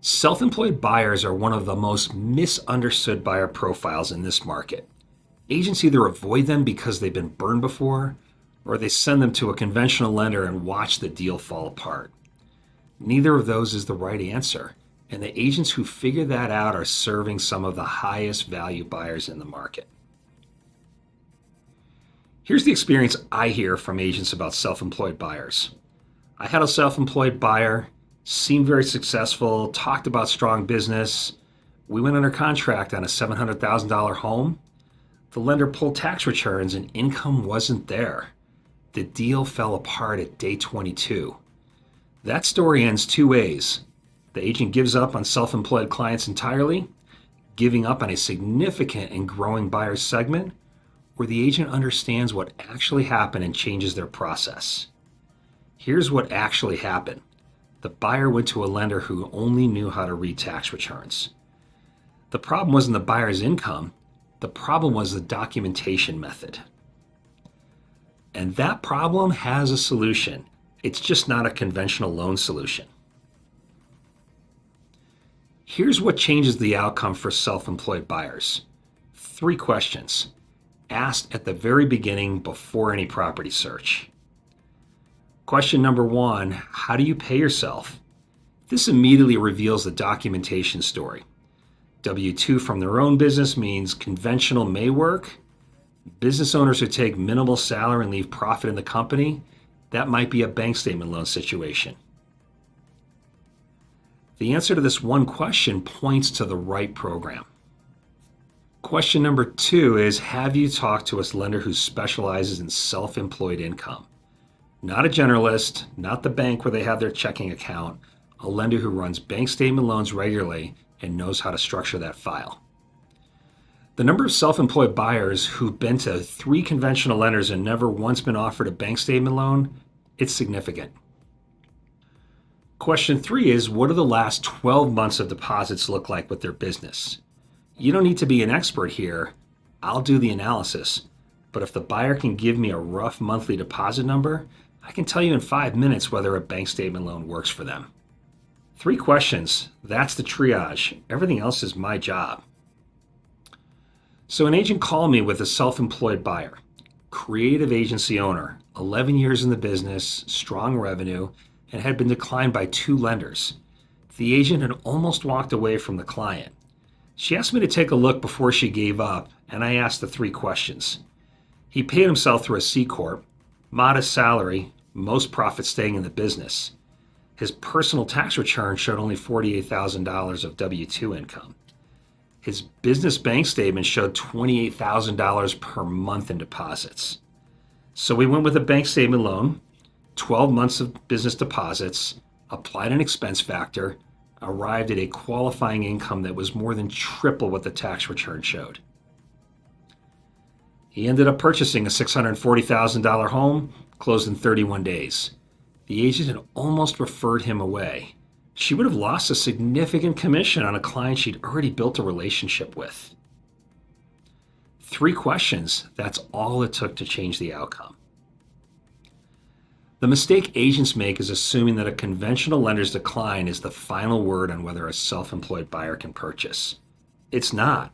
Self-employed buyers are one of the most misunderstood buyer profiles in this market. Agents either avoid them because they've been burned before, or they send them to a conventional lender and watch the deal fall apart. Neither of those is the right answer, and the agents who figure that out are serving some of the highest value buyers in the market. Here's the experience I hear from agents about self-employed buyers. I had a self-employed buyer, seemed very successful, talked about strong business. We went under contract on a $700,000 home. The lender pulled tax returns and income wasn't there. The deal fell apart at day 22. That story ends two ways. The agent gives up on self-employed clients entirely, giving up on a significant and growing buyer segment, or the agent understands what actually happened and changes their process. Here's what actually happened. The buyer went to a lender who only knew how to read tax returns. The problem wasn't the buyer's income. The problem was the documentation method. And that problem has a solution. It's just not a conventional loan solution. Here's what changes the outcome for self-employed buyers. 3 questions asked at the very beginning before any property search. Question number 1, how do you pay yourself? This immediately reveals the documentation story. W-2 from their own business means conventional may work. Business owners who take minimal salary and leave profit in the company, that might be a bank statement loan situation. The answer to this one question points to the right program. Question number 2 is, have you talked to a lender who specializes in self-employed income? Not a generalist, not the bank where they have their checking account, a lender who runs bank statement loans regularly and knows how to structure that file. The number of self-employed buyers who've been to 3 conventional lenders and never once been offered a bank statement loan, it's significant. Question 3 is, what do the last 12 months of deposits look like with their business? You don't need to be an expert here. I'll do the analysis. But if the buyer can give me a rough monthly deposit number, I can tell you in 5 minutes whether a bank statement loan works for them. 3 questions. That's the triage. Everything else is my job. So an agent called me with a self-employed buyer, creative agency owner, 11 years in the business, strong revenue, and had been declined by 2 lenders. The agent had almost walked away from the client. She asked me to take a look before she gave up, and I asked the 3 questions. He paid himself through a C Corp, modest salary, most profit staying in the business. His personal tax return showed only $48,000 of W-2 income. His business bank statement showed $28,000 per month in deposits. So we went with a bank statement loan, 12 months of business deposits, applied an expense factor, arrived at a qualifying income that was more than triple what the tax return showed. He ended up purchasing a $640,000 home, closed in 31 days. The agent had almost referred him away. She would have lost a significant commission on a client she'd already built a relationship with. 3 questions, that's all it took to change the outcome. The mistake agents make is assuming that a conventional lender's decline is the final word on whether a self-employed buyer can purchase. It's not.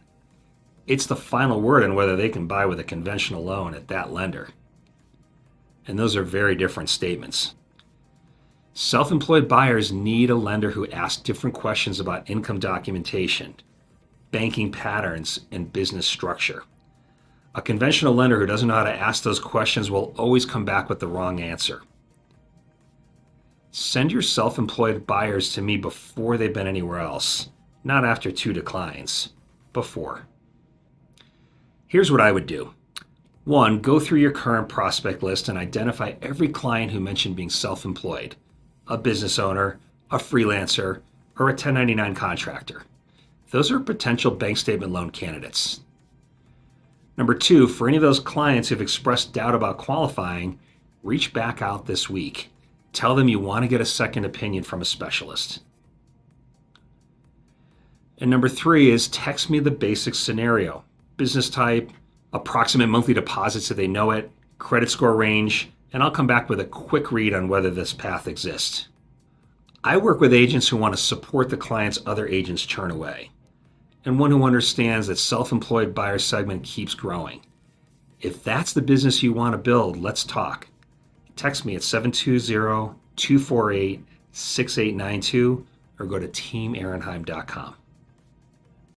It's the final word on whether they can buy with a conventional loan at that lender. And those are very different statements. Self-employed buyers need a lender who asks different questions about income documentation, banking patterns, and business structure. A conventional lender who doesn't know how to ask those questions will always come back with the wrong answer. Send your self-employed buyers to me before they've been anywhere else, not after 2 declines, before. Here's what I would do. 1, go through your current prospect list and identify every client who mentioned being self-employed, a business owner, a freelancer, or a 1099 contractor. Those are potential bank statement loan candidates. Number 2, for any of those clients who've expressed doubt about qualifying, reach back out this week. Tell them you want to get a second opinion from a specialist. And number 3 is text me the basic scenario, business type, approximate monthly deposits if they know it, credit score range, and I'll come back with a quick read on whether this path exists. I work with agents who want to support the clients other agents turn away, and one who understands that self-employed buyer segment keeps growing. If that's the business you want to build, let's talk. Text me at 720-248-6892 or go to teamaronheim.com.